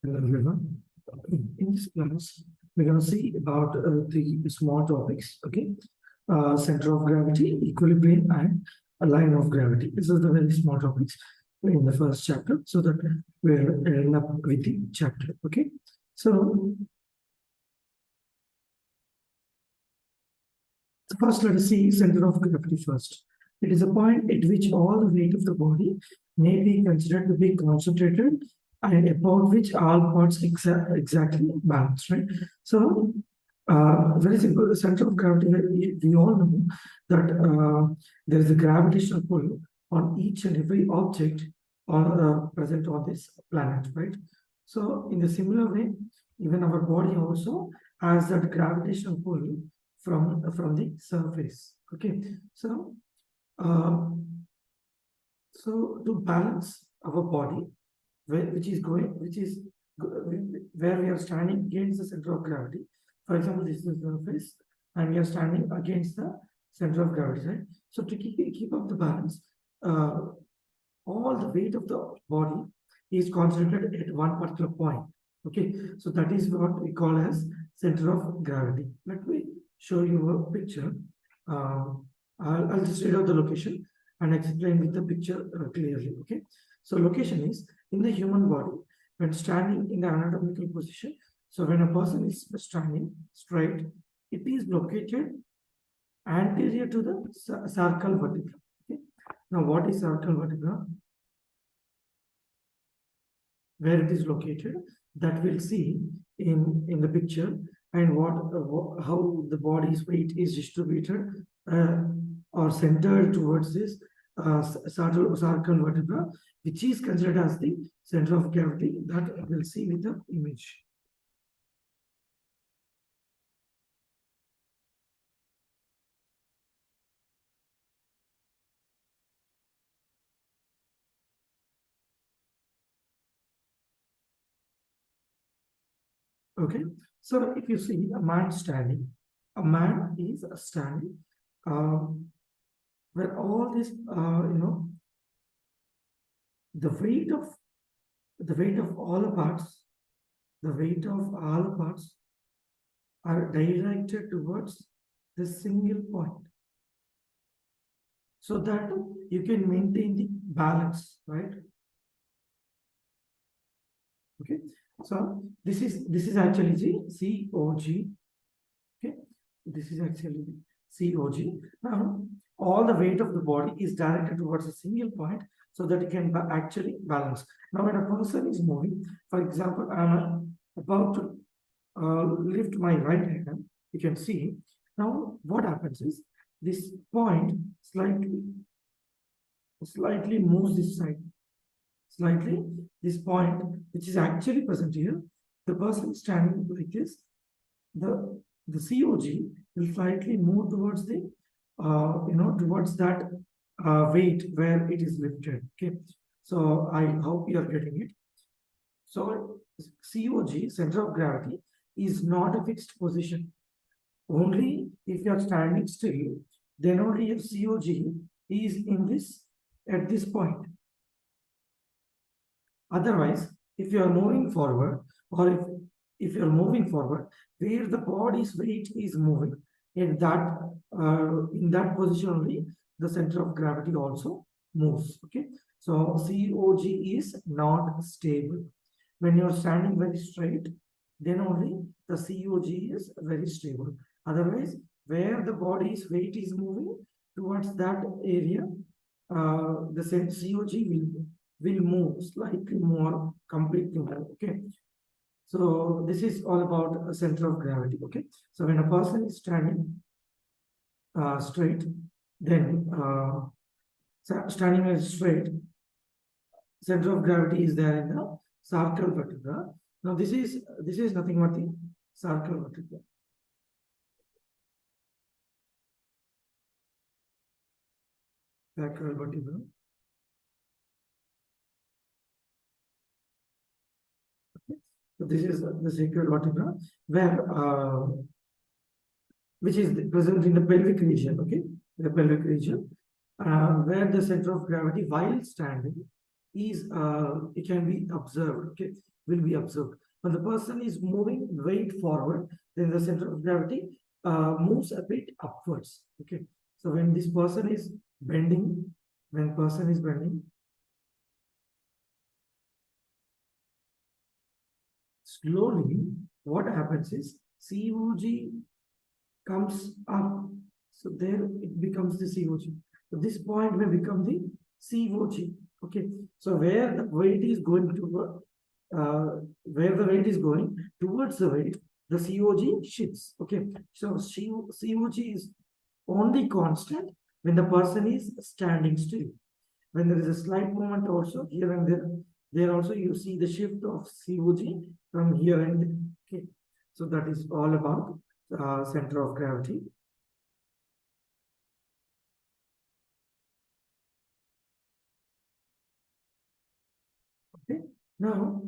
Hello everyone. In this class, we're going to see about the small topics. Okay, center of gravity, equilibrium, and a line of gravity. This is the very small topics in the first chapter, so that we're ending up with the chapter. Okay, so first let us see center of gravity first. It is a point at which all the weight of the body may be considered to be concentrated and about which all parts exactly balance, right? So, very simple. The center of gravity, we all know that there is a gravitational pull on each and every object present on this planet, right? So, in a similar way, even our body also has that gravitational pull from the surface. Okay, so uh, so to balance our body, which is where we are standing against the center of gravity. For example, this is the surface, and we are standing against the center of gravity, right? So to keep up the balance, uh, all the weight of the body is concentrated at one particular point. Okay, so that is what we call as center of gravity. Let me show you a picture. I'll just read out the location and explain with the picture clearly. Okay, so location is in the human body when standing in the anatomical position. So when a person is standing straight, it is located anterior to the cervical vertebra. Okay, now what is cervical vertebra? Where it is located, that we'll see in the picture, and how the body's weight is distributed or centered towards this cervical vertebra, which is considered as the center of gravity, that we'll see with the image. Okay, so if you see a man standing, a man is standing where all this, the weight of all the parts, the weight of all the parts are directed towards the single point, so that you can maintain the balance, right? Okay, so this is actually the COG. Okay, this is actually the COG. Now all the weight of the body is directed towards a single point, so that it can actually balance. Now when a person is moving, for example, I'm about to lift my right hand, you can see. Now what happens is this point slightly moves this side. Slightly, this point, which is actually present here, the person standing like this, the COG will slightly move towards the towards that weight where it is lifted. Okay, so I hope you are getting it. So COG, center of gravity, is not a fixed position. Only if you are standing still, then only your COG is in this at this point. Otherwise, if you are moving forward, or if you are moving forward, where the body's weight is moving, in that position only, the center of gravity also moves. Okay, so COG is not stable. When you're standing very straight, then only the COG is very stable. Otherwise, where the body's weight is moving towards that area, the COG will move slightly more, completely more. Okay, so this is all about a center of gravity. Okay, so when a person is standing straight, then standing as straight, center of gravity is there in the cervical vertebra. Now this is nothing but the cervical vertebra. Cervical vertebra. Okay. So this is the sacral vertebra, where which is present in the pelvic region. Okay, the pelvic region, where the center of gravity while standing is it can be observed. Okay, will be observed. When the person is moving weight forward, then the center of gravity moves a bit upwards. Okay. So when this person is bending, when person is bending, slowly, what happens is COG comes up. So there it becomes the COG. So this point may become the COG. Okay. So where the weight is going to where the weight is going towards the weight, the COG shifts. Okay. So COG is only constant when the person is standing still. When there is a slight movement also here and there also you see the shift of COG from here and there. Okay. So that is all about center of gravity. Okay. Now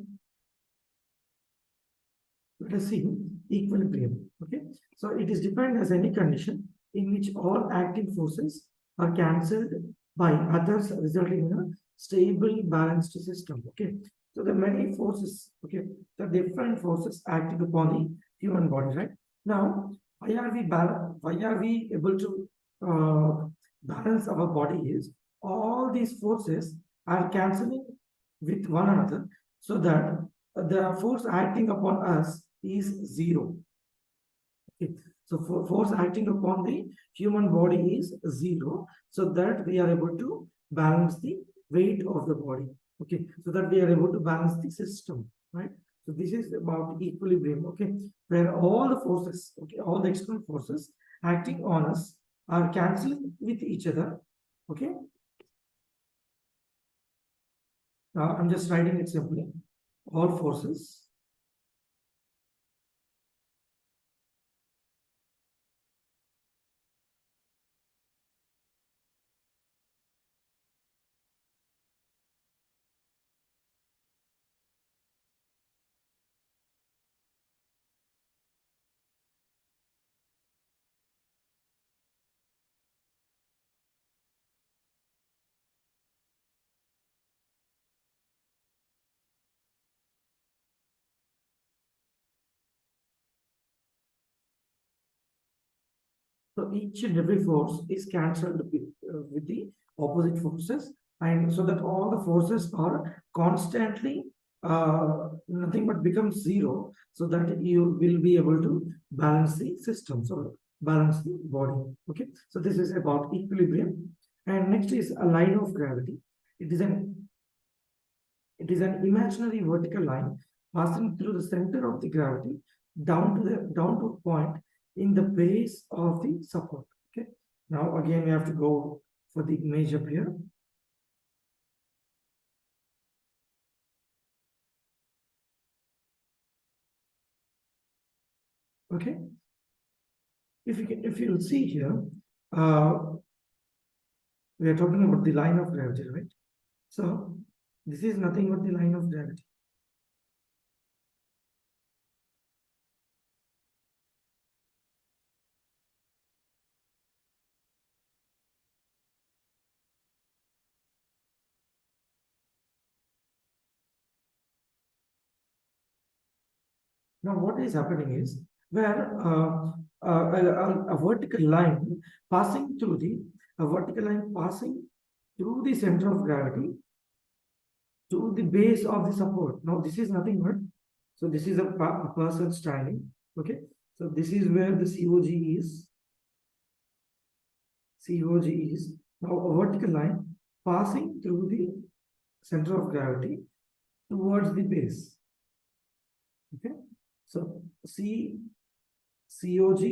let us see equilibrium. Okay. So it is defined as any condition in which all acting forces are cancelled by others, resulting in a stable, balanced system. Okay. So there are many forces. Okay. The different forces acting upon the human body. Right. Now, why are we able to balance our body? Is all these forces are cancelling with one another, so that the force acting upon us is zero. Okay. So force acting upon the human body is zero, so that we are able to balance the weight of the body. Okay, so that we are able to balance the system, right? So this is about equilibrium. Okay, where all the forces, okay, all the external forces acting on us are cancelling with each other. Okay, I'm just writing it simply. All forces. So each and every force is cancelled with the opposite forces, and so that all the forces are constantly nothing but becomes zero, so that you will be able to balance the system, so balance the body. Okay, so this is about equilibrium, and next is a line of gravity. It is an it is an imaginary vertical line passing through the center of the gravity down to a point in the base of the support. Okay. Now again we have to go for the image up here. Okay. If you'll see here, uh, we are talking about the line of gravity, right? So this is nothing but the line of gravity. Now, what is happening is where a vertical line passing through the a vertical line passing through the center of gravity to the base of the support. Now, this is nothing but so this is a person standing. Okay, so this is where the COG is. COG is now a vertical line passing through the center of gravity towards the base. Okay, so COG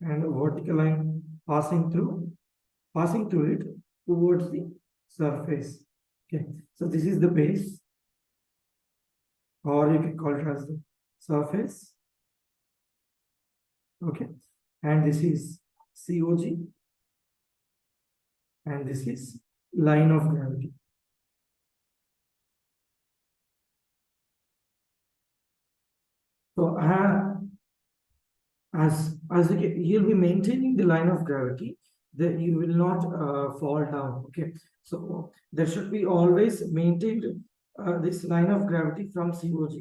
and a vertical line passing through it towards the surface. Okay, so this is the base, or you can call it as the surface. Okay, and this is COG, and this is line of gravity. So as you'll be maintaining the line of gravity, that you will not fall down. Okay, so there should be always maintained this line of gravity from COG,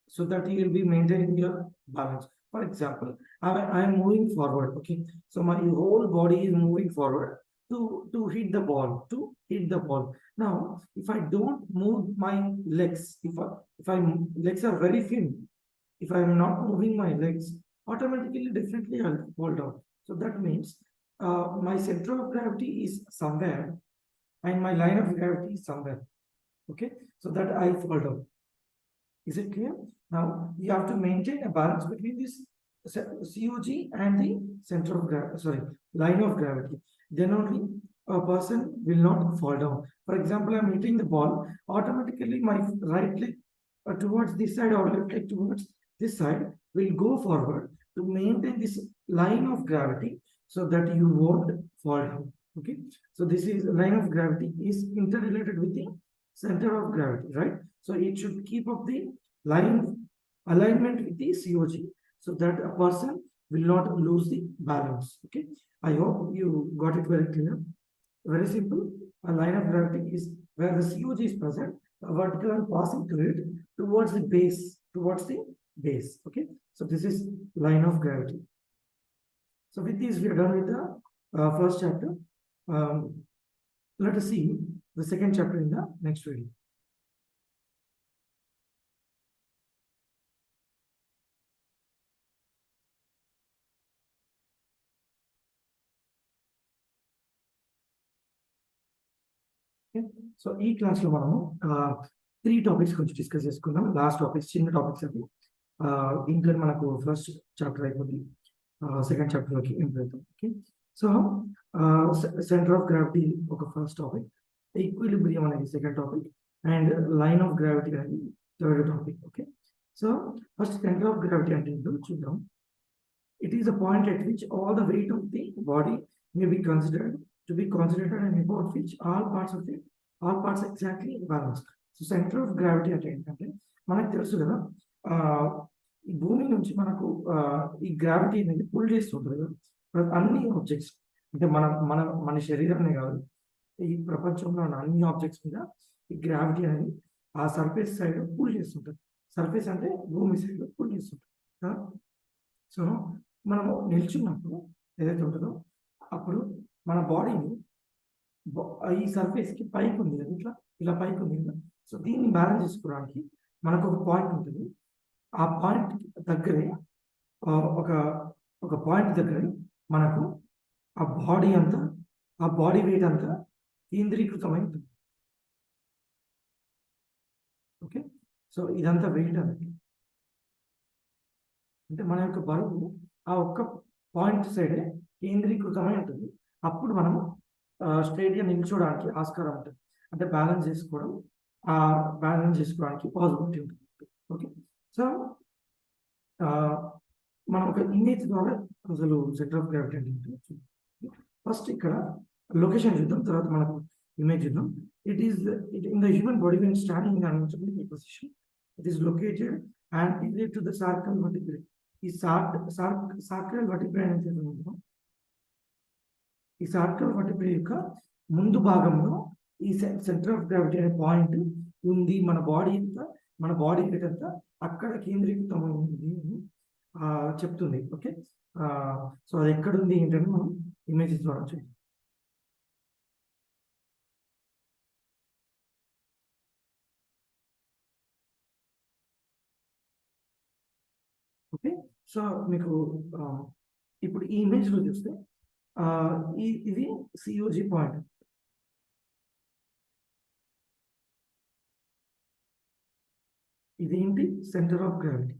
so that you will be maintaining your balance. For example, I am moving forward. Okay, so my whole body is moving forward to hit the ball. To hit the ball. Now, if I don't move my legs, if I legs are very thin, if I am not moving my legs, automatically, definitely I'll fall down. So that means my center of gravity is somewhere and my line of gravity is somewhere. Okay, so that I fall down. Is it clear? Now you have to maintain a balance between this COG and the center of gravity, sorry, line of gravity. Then only a person will not fall down. For example, I'm hitting the ball, automatically my right leg towards this side or left leg towards this side will go forward to maintain this line of gravity so that you won't fall down. Okay, so this is line of gravity is interrelated with the center of gravity, right? So it should keep up the line alignment with the COG so that a person will not lose the balance. Okay, I hope you got it very clear. Very simple. A line of gravity is where the COG is present, a vertical and passing to it towards the base, towards the base. Okay, so this is line of gravity. So with this, we are done with the first chapter. Let us see the second chapter in the next video. So ఈ class లో మనము 3 topics గురించి discuss చేసుకుందాం. Last topics చిన్న topics అవి. దీంట్లో మనకు first chapter అయిపోతుంది, సెకండ్ చాప్టర్ లోకి ఎంటర్ అవుతాం. Okay, so centre of gravity ఒక ఫస్ట్ టాపిక్, ఈక్విలిబ్రియం అనేది second topic, and line of gravity అనేది third topic. Okay, so first centre of gravity అంటే ఏంటో చూద్దాం. It is a point at which all the weight of the body may be considered to be concentrated and about which all parts exactly balance. So center of gravity అంటే ఏంటంటే మనకు తెలుసు కదా, ఈ భూమి నుంచి మనకు ఈ గ్రావిటీ అనేది పుల్ చేస్తుంటుంది కదా అన్ని ఆబ్జెక్ట్స్, అంటే మన మన మన శరీరమే కాదు, ఈ ప్రపంచంలో ఉన్న అన్ని ఆబ్జెక్ట్స్ మీద ఈ గ్రావిటీ అనేది ఆ సర్ఫేస్ సైడ్ పుల్ చేస్తుంటుంది. సర్ఫేస్ అంటే భూమి సైడ్ పుల్ చేస్తుంటుంది. సో మనము నిల్చున్నప్పుడు ఏదైతే ఉంటుందో అప్పుడు మన బాడీని ఈ సర్ఫేస్కి పైకి ఉంది కదా, ఇట్లా ఇలా పైకి ఉంది కదా, సో దీన్ని బ్యాలెన్స్ చేసుకోవడానికి మనకు ఒక పాయింట్ ఉంటుంది. ఆ పాయింట్ దగ్గరే ఒక ఒక పాయింట్ దగ్గరే మనకు ఆ బాడీ వెయిట్ అంతా కేంద్రీకృతమై ఉంటుంది. ఓకే, సో ఇదంతా వెయిట్ అనేది అంటే మన యొక్క బరువు ఆ ఒక్క పాయింట్ సైడే కేంద్రీకృతమై ఉంటుంది. అప్పుడు మనము స్ట్రైట్గా నిల్చోడానికి ఆస్కారం ఉంటుంది, అంటే బ్యాలెన్స్ చేసుకోవడానికి పాసిబిలిటీ ఉంటుంది. ఓకే, సో మనం ఒక ఇమేజ్ ద్వారా అసలు సెంటర్ ఆఫ్ గ్రావిటీ అంటే ఫస్ట్ ఇక్కడ లొకేషన్ చూద్దాం, తర్వాత మనకు ఇమేజ్ చూద్దాం. It in the human body when standing in an unsupported position, it is located and related to the sacral vertebrae. ఈ సాక్రల్ వర్టిబ్రే అనేది ఈ సాక్రల్ వర్టిబ్రే యొక్క ముందు భాగంలో ఈ సెంటర్ ఆఫ్ గ్రావిటీ అనే పాయింట్ ఉంది. మన బాడీ వెయిట్ అంతా అక్కడ కేంద్రీకృతమైంది అని చెప్తుంది. ఓకే, సో అది ఎక్కడ ఉంది ఏంటంటే మనం ఇమేజెస్ ద్వారా చూద్దాం. ఓకే, సో మీకు ఇప్పుడు ఈ ఇమేజ్ లో చూస్తే ఇది సిఓజి పాయింట్, ఇదేంటి centre of gravity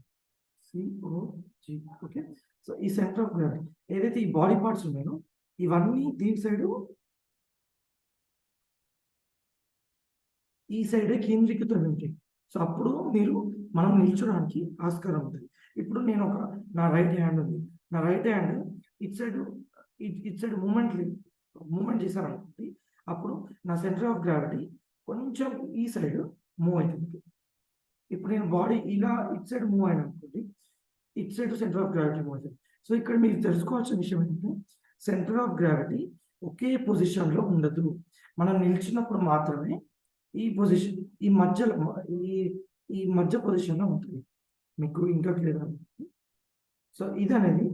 COG. Okay, so ఈ సెంటర్ ఆఫ్ గ్రావిటీ ఏదైతే ఈ బాడీ పార్ట్స్ ఉన్నాయో ఇవన్నీ దీని సైడ్ ఈ సైడే కేంద్రీకృతం ఉంటాయి. సో అప్పుడు మనం నిల్చోడానికి ఆస్కారం ఉంటుంది. ఇప్పుడు నేను నా రైట్ హ్యాండ్ ఉంది, నా right hand it side movement చేశాను అనుకోండి, అప్పుడు నా సెంటర్ ఆఫ్ గ్రావిటీ కొంచెం ఈ సైడ్ మూవ్ అవుతుంది. ఇప్పుడు నేను బాడీ ఇలా ఇట్ సైడ్ మూవ్ అయినా అనుకోండి, it side centre of gravity move అవుతుంది. సో ఇక్కడ మీరు తెలుసుకోవాల్సిన విషయం ఏంటంటే సెంటర్ ఆఫ్ గ్రావిటీ ఒకే పొజిషన్లో ఉండదు. మనం నిల్చున్నప్పుడు మాత్రమే ఈ పొజిషన్ ఈ మధ్యలో ఈ ఈ మధ్య పొజిషన్లో ఉంటుంది. మీకు ఇంకా క్లియర్ అవుతుంది. సో ఇది అనేది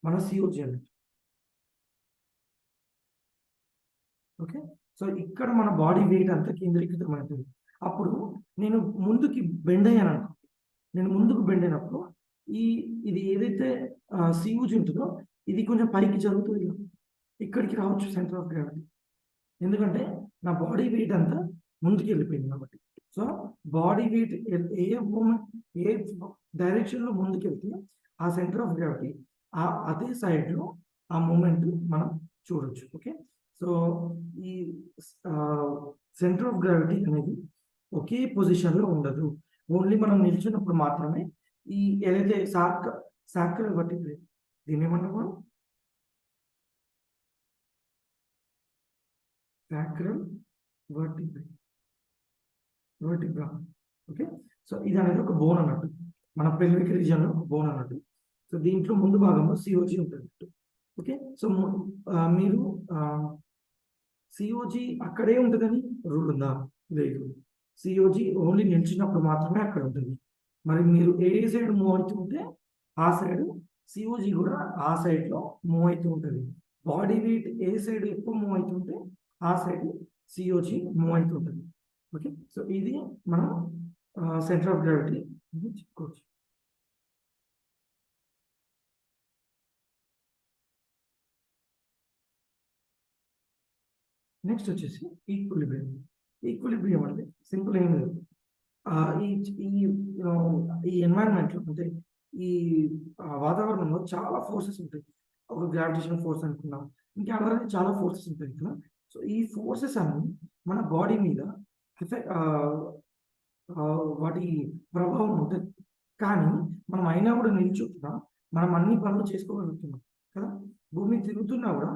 మన సిఓజీ అనేది. ఓకే. సో ఇక్కడ మన బాడీ వెయిట్ అంతా కేంద్రీకృతం అవుతుంది. అప్పుడు నేను ముందుకి బెండ్ అయ్యాను అనుకో, నేను ముందుకు బెండ్ అయినప్పుడు ఈ ఇది ఏదైతే సిఓజీ ఉంటుందో ఇది కొంచెం పైకి జరుగుతుంది ఇలా. ఇక్కడికి రావచ్చు సెంటర్ ఆఫ్ గ్రావిటీ. ఎందుకంటే నా బాడీ వెయిట్ అంతా ముందుకు వెళ్ళిపోయింది కాబట్టి. సో బాడీ వెయిట్ ఏ మూమెంట్ ఏ డైరెక్షన్లో ముందుకు వెళ్తే ఆ సెంటర్ ఆఫ్ గ్రావిటీ అదే సైడ్లో ఆ మూమెంట్ మనం చూడొచ్చు. ఓకే. సో ఈ సెంటర్ ఆఫ్ గ్రావిటీ అనేది ఒకే పొజిషన్లో ఉండదు. ఓన్లీ మనం నిల్చున్నప్పుడు మాత్రమే ఈ ఏదైతే సాక్రల్ వర్టిబ్రే, దీన్ని ఏమన్నాము మనం? Sacral vertebrae, vertebra. Okay. So ఇది అనేది ఒక బోన్ అన్నట్టు, మన పెల్విక్ రీజియన్లో ఒక బోన్ అన్నట్టు. సో దీంట్లో ముందు భాగంలో సిఓజీ ఉంటుంది. ఓకే. సో మీరు సిఓజీ అక్కడే ఉంటుందని రూల్ ఉందా? లేదు. సిఓజీ ఓన్లీ నిలిచినప్పుడు మాత్రమే అక్కడ ఉంటుంది. మరి మీరు ఏ సైడ్ మూవ్ అవుతూ ఉంటే ఆ సైడ్ సిఓజీ కూడా ఆ సైడ్లో మూవ్ అవుతూ ఉంటుంది. బాడీ వెయిట్ ఏ సైడ్ ఎక్కువ మూవ్ అవుతుంటే ఆ సైడ్ సిఓజీ మూవ్ అవుతూ ఉంటుంది. ఓకే. సో ఇది మనం సెంటర్ ఆఫ్ గ్రావిటీ చెప్పుకోవచ్చు. నెక్స్ట్ వచ్చేసి ఈక్విలిబ్రియం. ఈక్విలిబ్రియం అంటే సింపుల్ ఏం లేదు. ఈ ఈ ఈ ఎన్వైరన్మెంట్లో అంటే ఈ వాతావరణంలో చాలా ఫోర్సెస్ ఉంటాయి. ఒక గ్రావిటేషన్ ఫోర్స్ అనుకున్నాం, ఇంకా అలాగే చాలా ఫోర్సెస్ ఉంటాయి కదా. సో ఈ ఫోర్సెస్ అన్ని మన బాడీ మీద వాటి ప్రభావం ఉంటుంది. కానీ మనం అయినా కూడా నిల్చుంటున్నా మనం అన్ని పనులు చేసుకోగలుగుతున్నాం కదా. భూమి తిరుగుతున్నా కూడా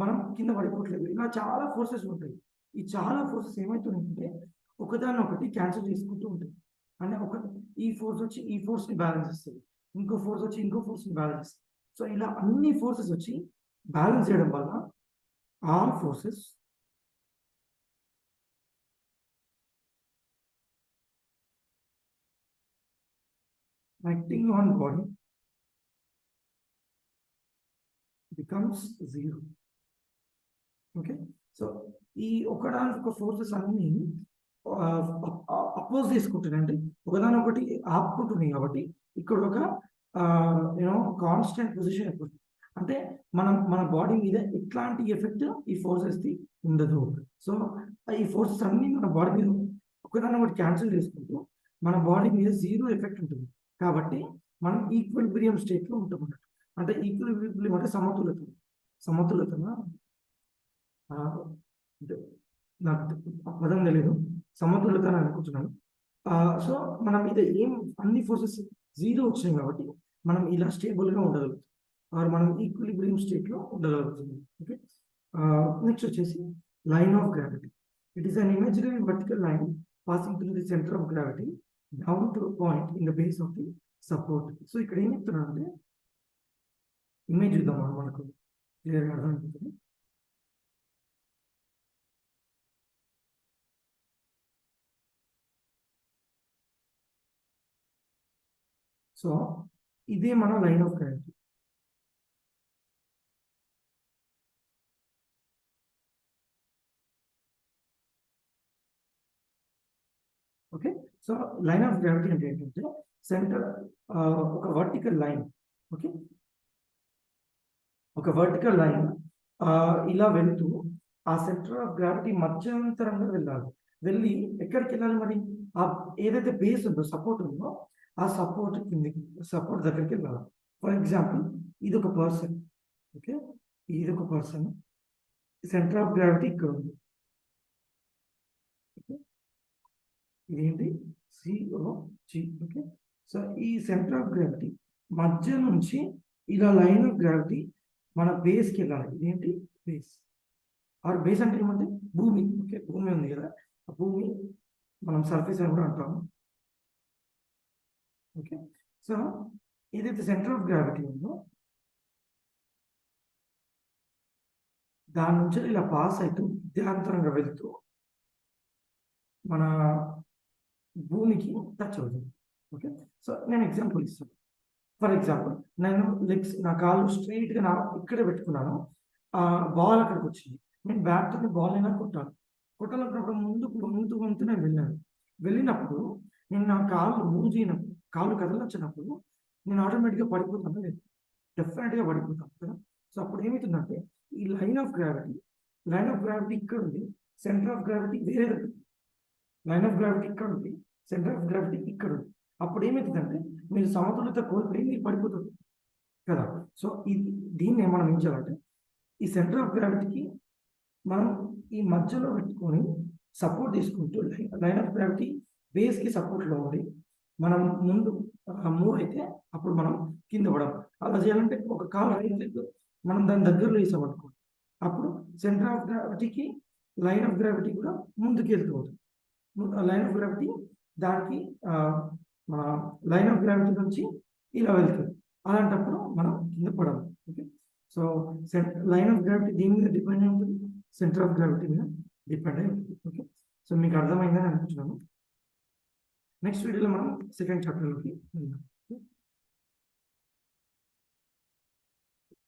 మనం కింద పడిపోవట్లేదు. ఇలా చాలా ఫోర్సెస్ ఉంటాయి. ఈ చాలా ఫోర్సెస్ ఏమవుతున్నాయంటే ఒకదాన్ని ఒకటి క్యాన్సిల్ చేసుకుంటూ ఉంటాయి. అంటే ఈ ఫోర్స్ వచ్చి ఈ ఫోర్స్ని బ్యాలెన్స్ చేస్తుంది, ఇంకో ఫోర్స్ వచ్చి ఇంకో ఫోర్స్ని బ్యాలెన్స్ చేస్తుంది. సో ఇలా అన్ని ఫోర్సెస్ వచ్చి బ్యాలెన్స్ చేయడం వల్ల all forces acting on body becomes zero. Okay. So ఈ ఒకదానికొక ఫోర్సెస్ అన్ని అపోజ్ చేసుకుంటున్నాయండి, ఒకదానొకటి ఆపుకుంటున్నాయి కాబట్టి ఇక్కడ ఒక కాన్స్టెంట్ పొజిషన్ అయిపోతుంది. అంటే మన బాడీ మీద ఎట్లాంటి ఎఫెక్ట్ ఈ ఫోర్సెస్ది ఉండదు. సో ఈ ఫోర్సెస్ అన్ని మన బాడీ మీద ఒకదాన్ని ఒకటి క్యాన్సిల్ చేసుకుంటూ మన బాడీ మీద జీరో ఎఫెక్ట్ ఉంటుంది. కాబట్టి మనం ఈక్విలిబ్రియం స్టేట్లో ఉంటాం అన్నట్టు. అంటే ఈక్విలిబ్రియం అంటే సమతులత. సమతులతన అంటే నాకు పదం తెలీదు, సమతుల్యత అని అనుకుంటున్నాను. సో మన మీద ఏం అన్ని ఫోర్సెస్ జీరో వచ్చినాయి కాబట్టి మనం ఇలా స్టేబుల్గా ఉండగలుగుతాం, ఆర్ మనం ఈక్విలిబ్రియం స్టేట్లో ఉండగలుగుతున్నాం. ఓకే. నెక్స్ట్ వచ్చేసి line of gravity. It is an imaginary vertical line passing through the centre of gravity down to point in the base of the support. So ఇక్కడ ఏం చెప్తున్నాను అంటే ఇమేజ్ చూద్దాం, మనకు క్లియర్గా అర్థమవుతుంది. సో ఇదే మన line of gravity. Okay. So line of gravity అంటే ఏంటంటే సెంటర్ ఒక వర్టికల్ లైన్. ఓకే. ఒక వర్టికల్ లైన్ ఇలా వెళ్తూ ఆ సెంటర్ ఆఫ్ గ్రావిటీ మధ్యంతరంగా వెళ్ళాలి. వెళ్ళి ఎక్కడికి వెళ్ళాలి మరి? ఆ ఏదైతే బేస్ ఉందో, సపోర్ట్ ఉందో, ఆ సపోర్ట్ కిందకి, సపోర్ట్ దగ్గరికి వెళ్ళాలి. ఫర్ ఎగ్జాంపుల్ ఇది ఒక పర్సన్. ఓకే. ఇది ఒక పర్సన్, సెంటర్ ఆఫ్ గ్రావిటీ ఇక్కడ ఉంది. ఓకే. ఇదేంటి? సిఓజి. ఓకే. సో ఈ సెంటర్ ఆఫ్ గ్రావిటీ మధ్య నుంచి ఇలా లైన్ ఆఫ్ గ్రావిటీ మన బేస్కి వెళ్ళాలి. ఇదేంటి? బేస్. ఆర్ బేస్ అంటే ఏమంటే భూమి. ఓకే. భూమి ఉంది కదా, ఆ భూమి మనం సర్ఫేస్ అని కూడా అంటాము. ఓకే. సో ఏదైతే సెంటర్ ఆఫ్ గ్రావిటీ ఉందో దాని నుంచి ఇలా పాస్ అవుతూ విద్యాంతరంగా వెళ్తూ మన భూమికి టచ్ అవుతుంది. ఓకే, సో నేను ఎగ్జాంపుల్ ఇస్తాను. ఫర్ ఎగ్జాంపుల్, నేను లెగ్స్ నా కాళ్ళు స్ట్రైట్గా ఇక్కడే పెట్టుకున్నాను, బాల్ అక్కడికి వచ్చింది, నేను బ్యాట్తో బాల్ అయినా కొట్టాను. కొట్టాలన్నప్పుడు ముందు నేను వెళ్ళినప్పుడు నేను నా కాళ్ళు మూవ్ చేయనప్పుడు, కాళ్ళు కదలొచ్చినప్పుడు నేను ఆటోమేటిక్గా పడిపోతాను లేదు, డెఫినెట్గా పడిపోతాను కదా. సో అప్పుడు ఏమవుతుందంటే ఈ లైన్ ఆఫ్ గ్రావిటీ ఇక్కడ ఉంది, సెంటర్ ఆఫ్ గ్రావిటీ వేరే దగ్గర. లైన్ ఆఫ్ గ్రావిటీ ఇక్కడ ఉంది, సెంటర్ ఆఫ్ గ్రావిటీ ఇక్కడ ఉంది. అప్పుడు ఏమవుతుందంటే మీరు సమతుల్యత కోల్పోయి మీరు పడిపోతుంది కదా. సో దీన్ని మనం ఏం చేయాలంటే ఈ సెంటర్ ఆఫ్ గ్రావిటీకి మనం ఈ మధ్యలో పెట్టుకొని సపోర్ట్ తీసుకుంటూ లైన్ ఆఫ్ గ్రావిటీ బేస్కి సపోర్ట్లో ఉండి మనం ముందు మూవ్ అయితే అప్పుడు మనం కింద పడం. అలా చేయాలంటే ఒక కాలు రైట్ లెగ్ మనం దాని దగ్గరలో వేసామనుకోండి, అప్పుడు సెంటర్ ఆఫ్ గ్రావిటీకి లైన్ ఆఫ్ గ్రావిటీ కూడా ముందుకు వెళ్తూ ఉంటుంది. లైన్ ఆఫ్ గ్రావిటీ దానికి మన లైన్ ఆఫ్ గ్రావిటీ నుంచి ఇలా వెళ్తుంది. అలాంటప్పుడు మనం కింద పడము. Okay, so line of gravity దీని మీద డిపెండ్ అయి ఉంటుంది, సెంటర్ ఆఫ్ గ్రావిటీ మీద డిపెండ్ అయి ఉంటుంది. ఓకే, సో మీకు అర్థమైందని అనుకుంటున్నాను. నెక్స్ట్ వీడియోలో మనం సెకండ్ చాప్టర్లోకి వెళ్దాం.